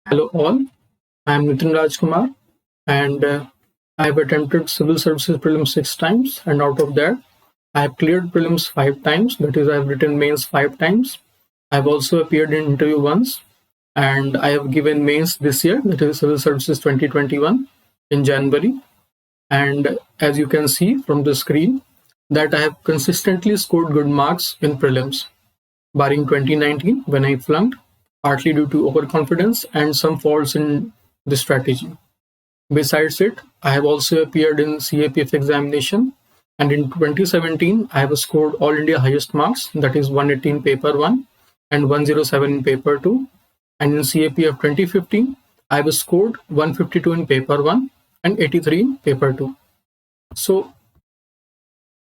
Hello all, I am Nitin Rajkumar and I have attempted civil services prelims 6 times, and out of that I have cleared prelims 5 times, that is I have written mains 5 times. I have also appeared in interview once, and I have given mains this year, that is civil services 2021 in January. And as you can see from the screen that I have consistently scored good marks in prelims, barring 2019 when I flunked, partly due to overconfidence and some faults in the strategy. Besides it, I have also appeared in CAPF examination, and in 2017 I have scored all India highest marks, that is 180 in paper 1 and 107 in paper 2. And in CAPF 2015 I have scored 152 in paper 1 and 83 in paper 2. So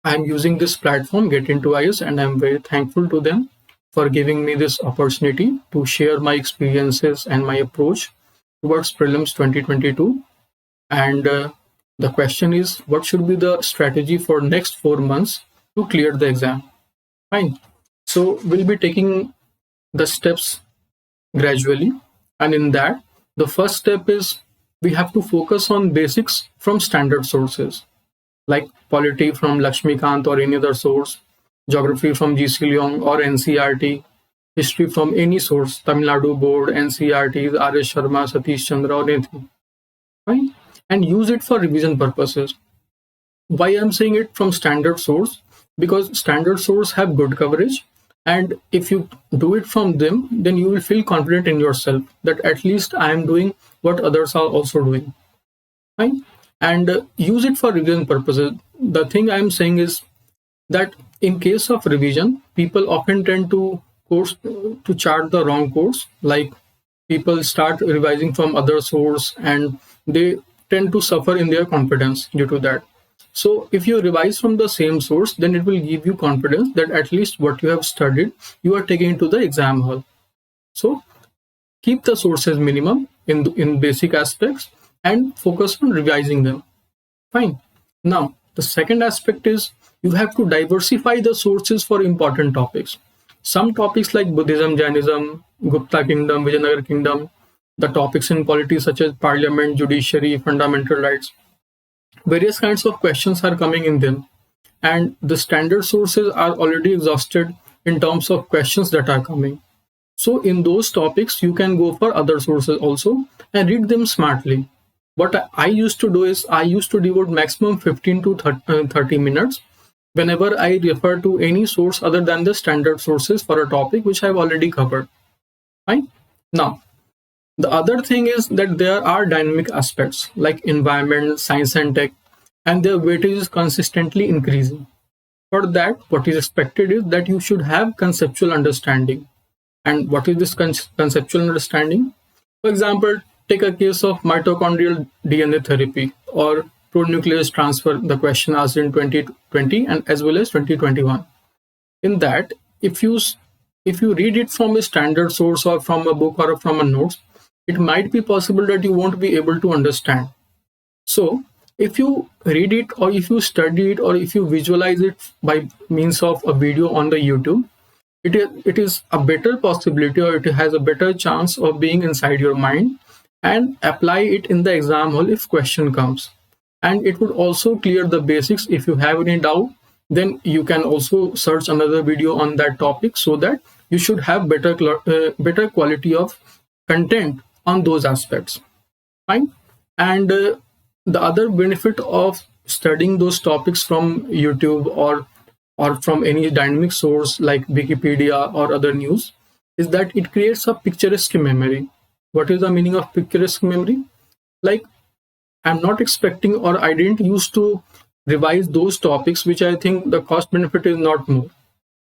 I am using this platform GetintoIAS, and I am very thankful to them for giving me this opportunity to share my experiences and my approach towards prelims 2022. And the question is, what should be the strategy for next 4 months to clear the exam? Fine. So we'll be taking the steps gradually, and in that the first step is we have to focus on basics from standard sources like polity from Lakshmikant or any other source, geography from GC Leong or NCRT, history from any source, Tamil Nadu board, NCRT, R.S. Sharma, Satish Chandra or anything, right? And use it for revision purposes. Why I'm saying it from standard source? Because standard source have good coverage, and if you do it from them, then you will feel confident in yourself that at least I am doing what others are also doing, right? And use it for revision purposes. The thing I'm saying is that in case of revision, people often tend to chart the wrong course. Like people start revising from other source, and they tend to suffer in their confidence due to that. So if you revise from the same source, then it will give you confidence that at least what you have studied, you are taking to the exam hall. So keep the sources minimum in basic aspects and focus on revising them. Fine. Now, the second aspect is you have to diversify the sources for important topics. Some topics like Buddhism, Jainism, Gupta Kingdom, Vijayanagar Kingdom, the topics in polity such as parliament, judiciary, fundamental rights, various kinds of questions are coming in them. And the standard sources are already exhausted in terms of questions that are coming. So in those topics, you can go for other sources also and read them smartly. What I used to do is I used to devote maximum 15 to 30 minutes whenever I refer to any source other than the standard sources for a topic which I've already covered. Fine. Now, the other thing is that there are dynamic aspects like environment, science and tech, and their weightage is consistently increasing. For that, what is expected is that you should have conceptual understanding. And what is this conceptual understanding? For example, take a case of mitochondrial DNA therapy or pronuclease transfer, the question asked in 2020 and as well as 2021. In that, if you read it from a standard source or from a book or from a notes, it might be possible that you won't be able to understand. So if you read it or if you study it or if you visualize it by means of a video on the YouTube, it is a better possibility, or it has a better chance of being inside your mind and apply it in the exam hall if question comes. And it would also clear the basics. If you have any doubt, then you can also search another video on that topic, so that you should have better quality of content on those aspects. Fine. And the other benefit of studying those topics from YouTube or from any dynamic source like Wikipedia or other news is that it creates a picturesque memory. What is the meaning of picturesque memory? Like, I'm not expecting, or I didn't used to revise those topics which I think the cost benefit is not more.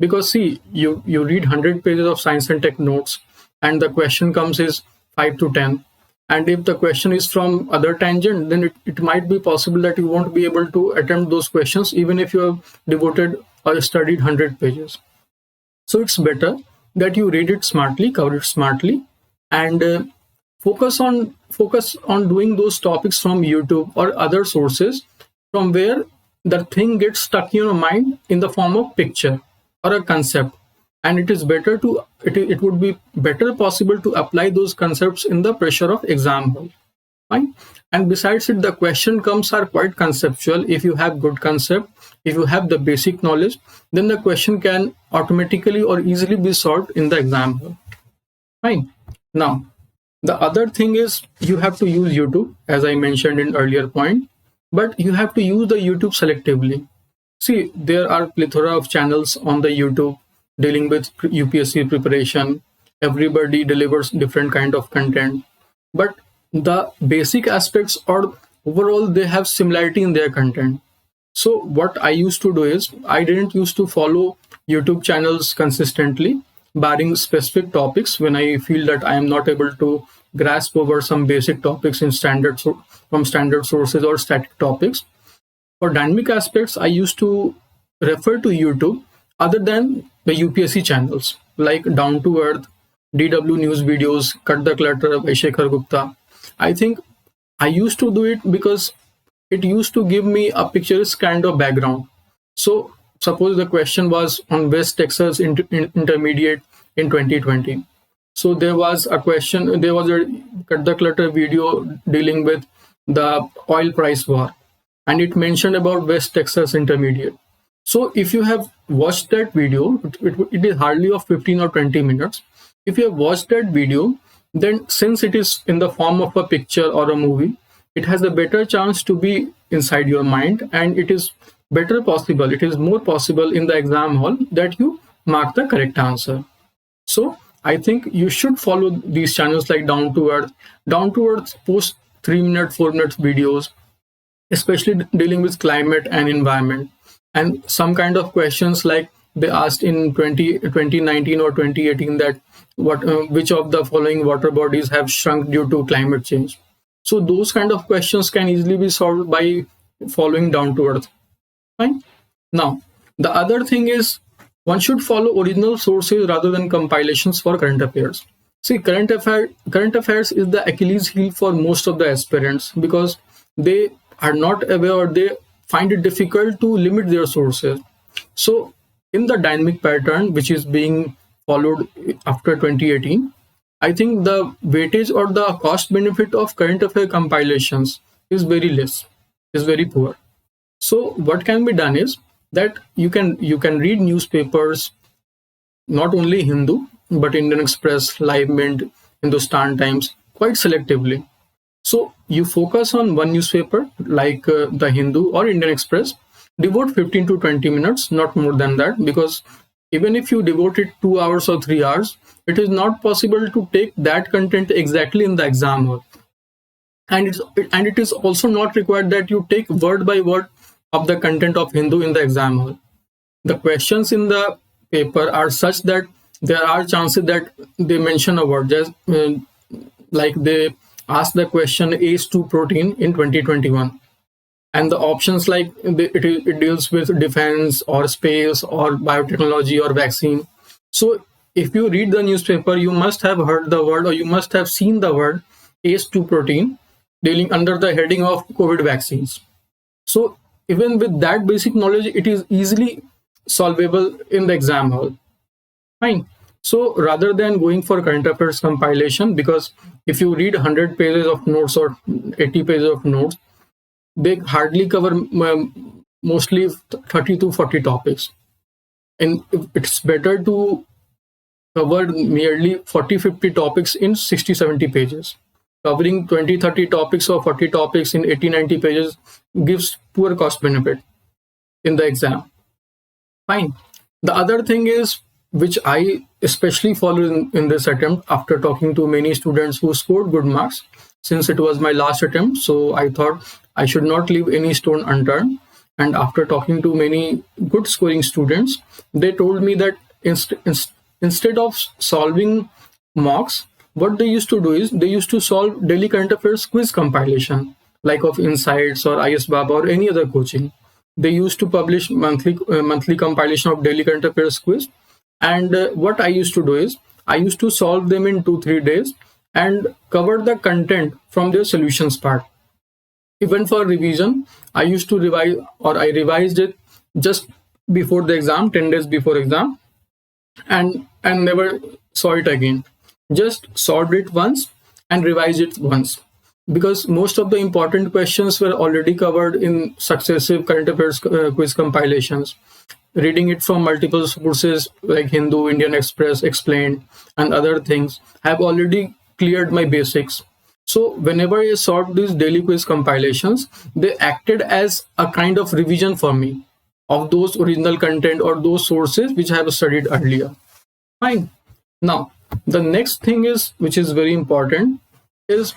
Because see, you read 100 pages of science and tech notes and the question comes is 5 to 10. And if the question is from other tangent, then it might be possible that you won't be able to attempt those questions even if you have devoted or studied 100 pages. So it's better that you read it smartly, cover it smartly, and focus on doing those topics from YouTube or other sources from where the thing gets stuck in your mind in the form of picture or a concept. and it is better to it would be better possible to apply those concepts in the pressure of exam hall. Fine. And besides it, the question comes are quite conceptual. If you have good concept, if you have the basic knowledge, then the question can automatically or easily be solved in the exam hall. Fine. Now, the other thing is you have to use YouTube, as I mentioned in earlier point, but you have to use the YouTube selectively. See, there are plethora of channels on the YouTube dealing with UPSC preparation. Everybody delivers different kind of content, but the basic aspects or overall they have similarity in their content. So what I used to do is I didn't used to follow YouTube channels consistently, barring specific topics when I feel that I am not able to grasp over some basic topics in from standard sources or static topics. For dynamic aspects, I used to refer to YouTube other than the UPSC channels like Down to Earth, DW News videos, Cut the Clutter by Shekhar Gupta. I think I used to do it because it used to give me a picturesque kind of background. So suppose the question was on West Texas Intermediate in 2020. So there was a question, there was a Cut the Clutter video dealing with the oil price war, and it mentioned about West Texas Intermediate. So if you have watched that video, it is hardly of 15 or 20 minutes. If you have watched that video, then since it is in the form of a picture or a movie, it has a better chance to be inside your mind, and it is better possible, it is more possible in the exam hall that you mark the correct answer. So I think you should follow these channels like Down to Earth. Down to Earth posts 3-minute, 4-minute videos, especially dealing with climate and environment. And some kind of questions like they asked in 2019 or 2018 that which of the following water bodies have shrunk due to climate change. So those kind of questions can easily be solved by following Down to Earth. Fine. Now, the other thing is one should follow original sources rather than compilations for current affairs. See, current affairs is the Achilles heel for most of the aspirants because they are not aware or they find it difficult to limit their sources. So in the dynamic pattern, which is being followed after 2018, I think the weightage or the cost benefit of current affair compilations is very less, is very poor. So what can be done is that you can read newspapers, not only Hindu, but Indian Express, Live Mint, Hindustan Times, quite selectively. So you focus on one newspaper like the Hindu or Indian Express, devote 15 to 20 minutes, not more than that, because even if you devote it 2 hours or 3 hours, it is not possible to take that content exactly in the exam hall. And it is also not required that you take word by word of the content of Hindu in the exam hall. The questions in the paper are such that there are chances that they mention a word, just like they ask the question ACE2 protein in 2021. And the options like it deals with defense or space or biotechnology or vaccine. So if you read the newspaper, you must have heard the word or you must have seen the word ACE2 protein dealing under the heading of COVID vaccines. So even with that basic knowledge, it is easily solvable in the exam hall. Fine. So rather than going for current affairs compilation, because if you read 100 pages of notes or 80 pages of notes, they hardly cover mostly 30 to 40 topics. And it's better to cover merely 40-50 topics in 60-70 pages. Covering 20-30 topics or 40 topics in 80-90 pages gives poor cost benefit in the exam. Fine. The other thing is, which I especially followed in this attempt after talking to many students who scored good marks, since it was my last attempt, so I thought I should not leave any stone unturned. And after talking to many good scoring students, they told me that instead of solving mocks, what they used to do is they used to solve daily current affairs quiz compilation, like of Insights or IS Baba or any other coaching. They used to publish monthly compilation of daily current affairs quiz. And what I used to do is I used to solve them in 2-3 days and cover the content from their solutions part. Even for revision, I used to revise, or I revised it just before the exam, 10 days before exam. and never saw it again. Just solved it once and revised it once, because most of the important questions were already covered in successive current affairs quiz compilations. Reading it from multiple sources like Hindu, Indian Express, Explained, and other things have already cleared my basics. So whenever I solved these daily quiz compilations, they acted as a kind of revision for me of those original content or those sources which I have studied earlier. Fine. Now, the next thing is, which is very important, is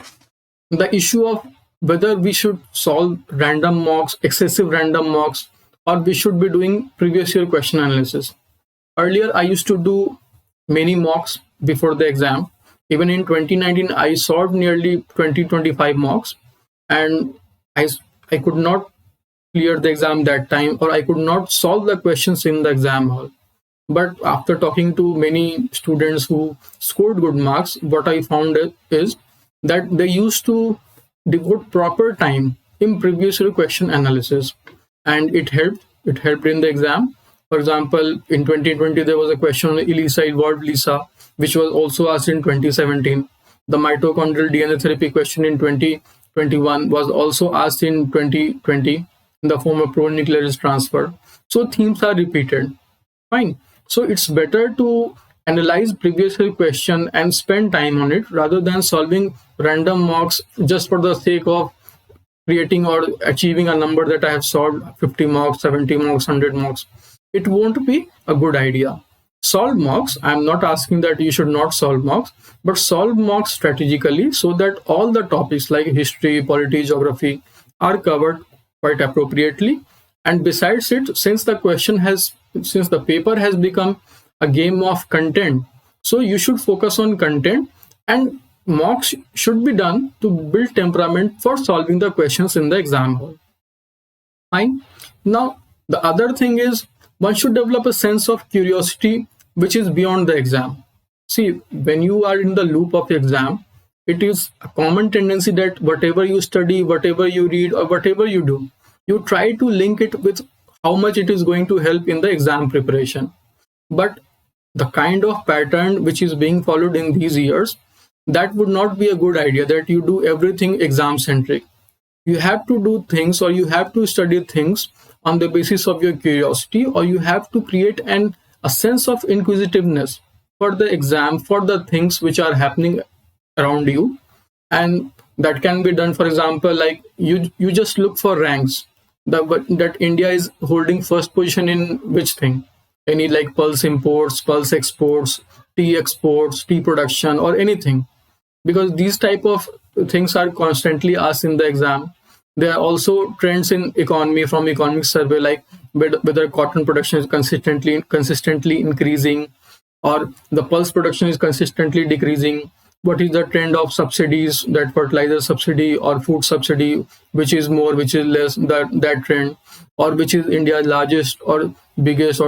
the issue of whether we should solve random mocks, excessive random mocks, or we should be doing previous year question analysis. Earlier, I used to do many mocks before the exam. Even in 2019, I solved nearly 20-25 mocks, and I could not clear the exam that time, or I could not solve the questions in the exam hall. But after talking to many students who scored good marks, what I found is that they used to devote proper time in previous year question analysis, and it helped in the exam. For example, in 2020 there was a question on ELISA evolved LISA, which was also asked in 2017. The mitochondrial DNA therapy question in 2021 was also asked in 2020 in the form of pronuclear transfer. So themes are repeated. Fine. So it's better to analyze previous year question and spend time on it rather than solving random mocks just for the sake of creating or achieving a number that I have solved 50 mocks, 70 mocks, 100 mocks. It won't be a good idea. Solve mocks. I'm not asking that you should not solve mocks, but solve mocks strategically so that all the topics like history, polity, geography are covered quite appropriately. And besides it, since the paper has become a game of content, so you should focus on content, and mocks should be done to build temperament for solving the questions in the exam hall. Fine. Now, the other thing is one should develop a sense of curiosity which is beyond the exam. See, when you are in the loop of exam, it is a common tendency that whatever you study, whatever you read, or whatever you do, you try to link it with how much it is going to help in the exam preparation. But the kind of pattern which is being followed in these years, that would not be a good idea, that you do everything exam centric. You have to do things, or you have to study things on the basis of your curiosity, or you have to create a sense of inquisitiveness for the exam, for the things which are happening around you. And that can be done, for example, like you just look for ranks, that India is holding first position in which thing, any like pulse imports, pulse exports, tea production, or anything, because these type of things are constantly asked in the exam. There are also trends in economy from economic survey, like whether cotton production is consistently increasing, or the pulse production is consistently decreasing. What is the trend of subsidies, that fertilizer subsidy or food subsidy, which is more, which is less, that trend, or which is India's largest or biggest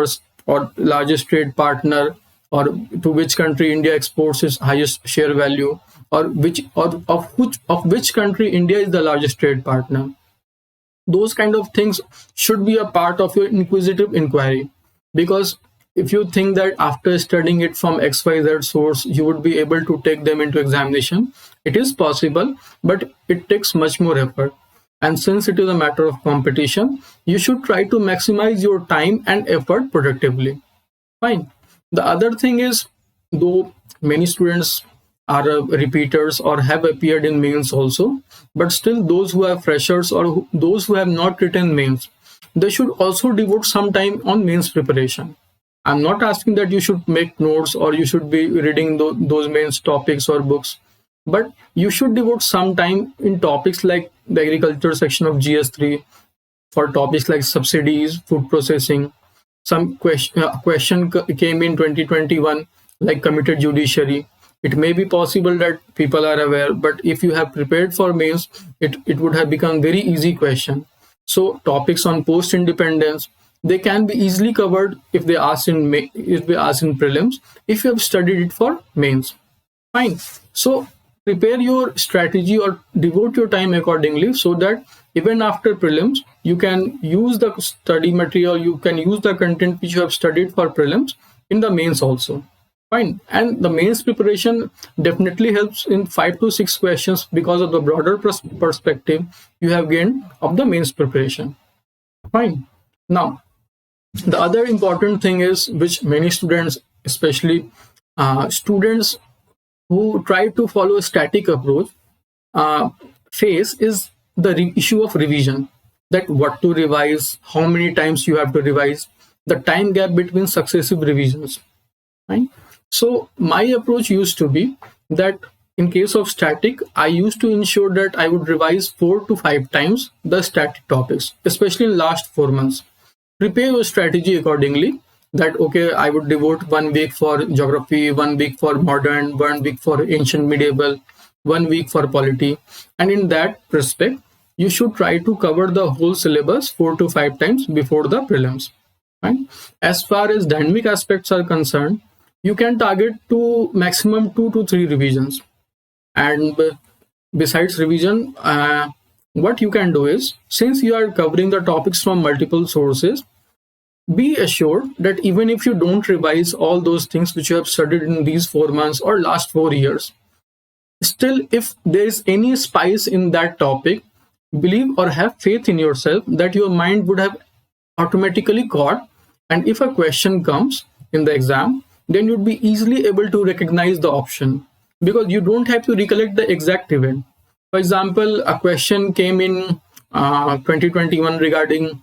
or largest trade partner, or to which country India exports its highest share value, or of which country India is the largest trade partner. Those kind of things should be a part of your inquisitive inquiry, because if you think that after studying it from XYZ source, you would be able to take them into examination, it is possible, but it takes much more effort. And since it is a matter of competition, you should try to maximize your time and effort productively. Fine. The other thing is, though many students are repeaters or have appeared in mains also, but still those who are freshers or those who have not written mains, they should also devote some time on mains preparation. I'm not asking that you should make notes or you should be reading those mains topics or books, but you should devote some time in topics like the agriculture section of GS3, for topics like subsidies, food processing. Some question came in 2021 like committed judiciary. It may be possible that people are aware, but if you have prepared for mains, it would have become very easy question. So topics on post-independence, they can be easily covered if they ask in prelims, if you have studied it for mains. Fine. So prepare your strategy or devote your time accordingly, so that even after prelims, you can use the study material, you can use the content which you have studied for prelims in the mains also. Fine. And the mains preparation definitely helps in 5 to 6 questions because of the broader perspective you have gained of the mains preparation. Fine. Now, the other important thing is, which many students, especially students who try to follow a static approach, face, is the issue of revision. That what to revise, how many times you have to revise, the time gap between successive revisions. Right? So my approach used to be that in case of static, I used to ensure that I would revise 4 to 5 times the static topics, especially in last 4 months. Prepare your strategy accordingly. That okay, I would devote 1 week for geography, 1 week for modern, 1 week for ancient medieval, 1 week for polity, and in that respect, you should try to cover the whole syllabus 4 to 5 times before the prelims. Right? As far as dynamic aspects are concerned, you can target to maximum 2 to 3 revisions. And besides revision, what you can do is, since you are covering the topics from multiple sources, be assured that even if you don't revise all those things which you have studied in these 4 months or last 4 years, still if there is any spice in that topic, believe or have faith in yourself that your mind would have automatically caught, and if a question comes in the exam, then you'd be easily able to recognize the option, because you don't have to recollect the exact event. For example, a question came in 2021 regarding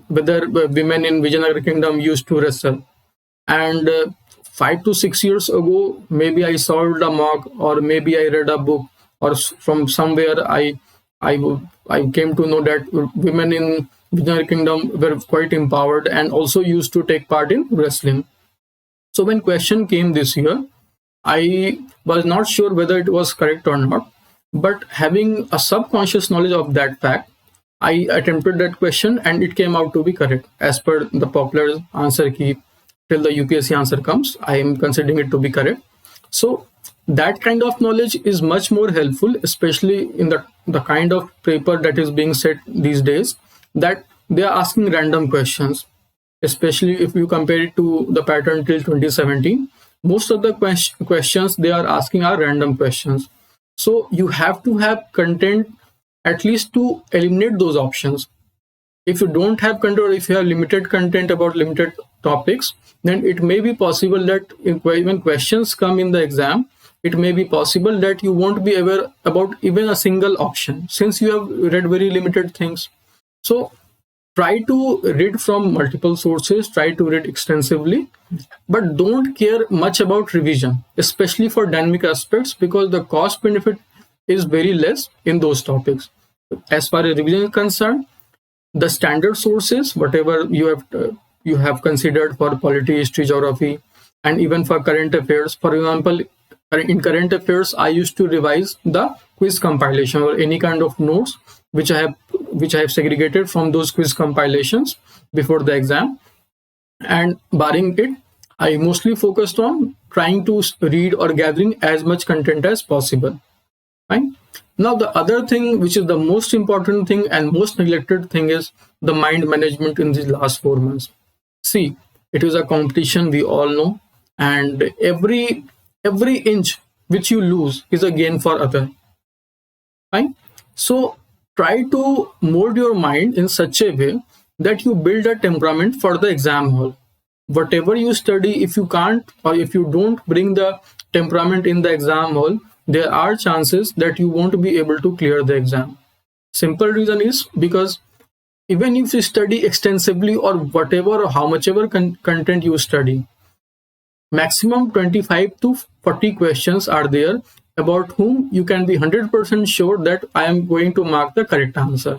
whether women in Vijayanagar kingdom used to wrestle, and 5 to 6 years ago, maybe I solved a mock, or maybe I read a book, or from somewhere I came to know that women in Vijayanagar kingdom were quite empowered and also used to take part in wrestling. So when question came this year, I was not sure whether it was correct or not, but having a subconscious knowledge of that fact, I attempted that question and it came out to be correct as per the popular answer key. Till the UPSC answer comes, I am considering it to be correct. So that kind of knowledge is much more helpful, especially in the kind of paper that is being set these days, that they are asking random questions. Especially if you compare it to the pattern till 2017, most of the questions they are asking are random questions. So you have to have content at least to eliminate those options. If you don't have content, or if you have limited content about limited topics, then it may be possible that when questions come in the exam, it may be possible that you won't be aware about even a single option, since you have read very limited things. So try to read from multiple sources, try to read extensively, but don't care much about revision, especially for dynamic aspects, because the cost benefit is very less in those topics. As far as revision is concerned, the standard sources, whatever you have considered for polity, history, geography, and even for current affairs. For example, in current affairs, I used to revise the quiz compilation or any kind of notes which I have segregated from those quiz compilations before the exam. And barring it, I mostly focused on trying to read or gathering as much content as possible. Fine. Now, the other thing, which is the most important thing and most neglected thing, is the mind management in these last 4 months. See, it is a competition, we all know, and every inch which you lose is a gain for other. Fine. So try to mold your mind in such a way that you build a temperament for the exam hall. Whatever you study, if you can't or if you don't bring the temperament in the exam hall, there are chances that you won't be able to clear the exam. Simple reason is because even if you study extensively or whatever or how much ever content you study, maximum 25 to 40 questions are there about whom you can be 100% sure that I am going to mark the correct answer.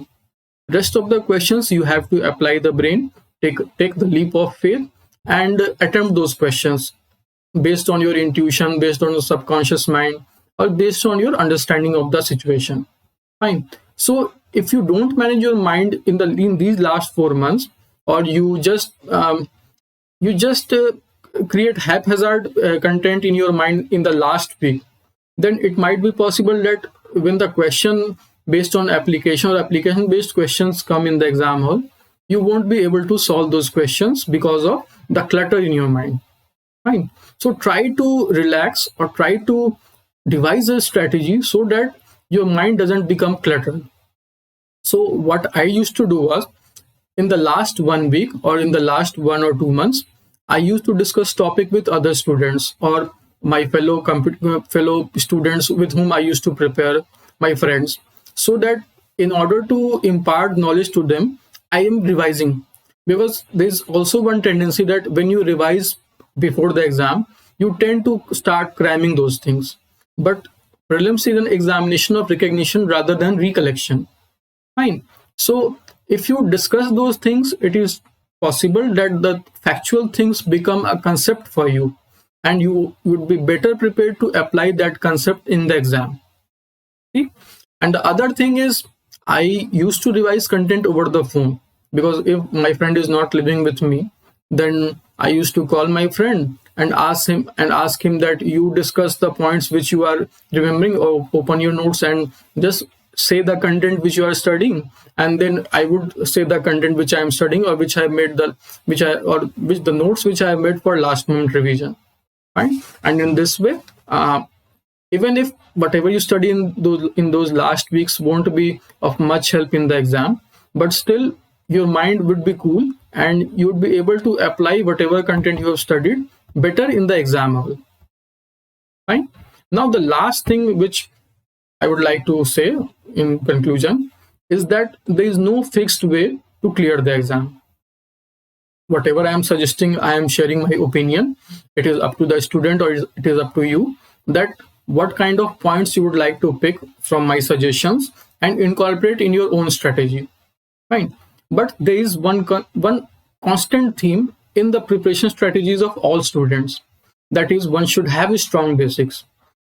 Rest of the questions you have to apply the brain, take the leap of faith and attempt those questions based on your intuition, based on your subconscious mind, or based on your understanding of the situation. Fine. So if you don't manage your mind in these last 4 months, or you just create haphazard content in your mind in the last week, then it might be possible that when the question based on application or application based questions come in the exam hall, you won't be able to solve those questions because of the clutter in your mind. Fine. So try to relax or try to devise a strategy so that your mind doesn't become cluttered. So what I used to do was, in the last 1 week or in the last 1 or 2 months, I used to discuss topic with other students or my fellow students with whom I used to prepare, my friends, so that in order to impart knowledge to them, I am revising. Because there's also one tendency that when you revise before the exam, you tend to start cramming those things. But prelims is an examination of recognition rather than recollection. Fine. So if you discuss those things, it is possible that the factual things become a concept for you, and you would be better prepared to apply that concept in the exam. See? And the other thing is, I used to revise content over the phone, because if my friend is not living with me, then I used to call my friend and ask him that you discuss the points which you are remembering, or open your notes and just say the content which you are studying, and then I would say the content which I am studying, or which the notes which I have made for last moment revision. Right? And in this way, even if whatever you study in those last weeks won't be of much help in the exam, but still your mind would be cool and you would be able to apply whatever content you have studied better in the exam hall. Fine. Now the last thing which I would like to say in conclusion is that there is no fixed way to clear the exam. Whatever I am suggesting, I am sharing my opinion. It is up to the student, or it is up to you, that what kind of points you would like to pick from my suggestions and incorporate in your own strategy. Fine. But there is one constant theme in the preparation strategies of all students. That is, one should have strong basics.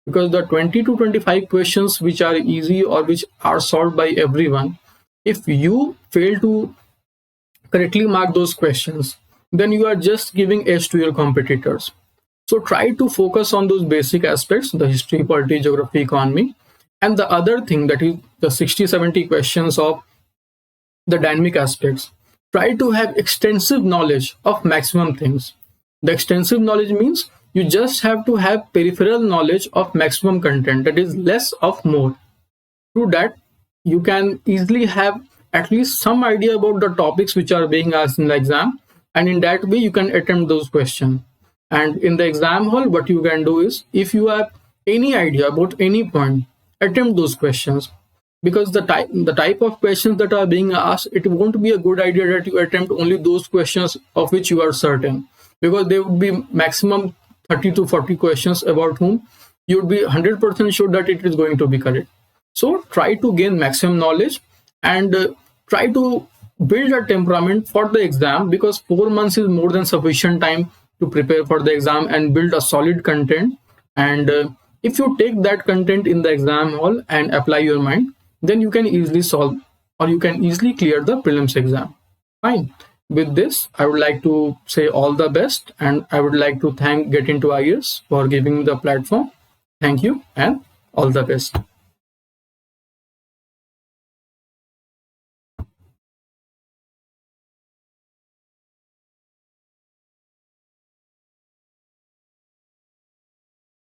Because the 20 to 25 questions which are easy or which are solved by everyone, if you fail to correctly mark those questions, then you are just giving edge to your competitors. So try to focus on those basic aspects, the history, polity, geography, economy. And the other thing, that is the 60-70 questions of the dynamic aspects. Try to have extensive knowledge of maximum things. The extensive knowledge means you just have to have peripheral knowledge of maximum content, that is less of more. Through that, you can easily have at least some idea about the topics which are being asked in the exam, and in that way you can attempt those questions. And in the exam hall, what you can do is, if you have any idea about any point, attempt those questions. Because the type of questions that are being asked, it won't be a good idea that you attempt only those questions of which you are certain, because there would be maximum 30 to 40 questions about whom you would be 100% sure that it is going to be correct. So try to gain maximum knowledge and try to build a temperament for the exam, because 4 months is more than sufficient time to prepare for the exam and build a solid content. And if you take that content in the exam hall and apply your mind, then you can easily solve, or you can easily clear the prelims exam. Fine. With this, I would like to say all the best, and I would like to thank GetintoIAS for giving me the platform. Thank you and all the best.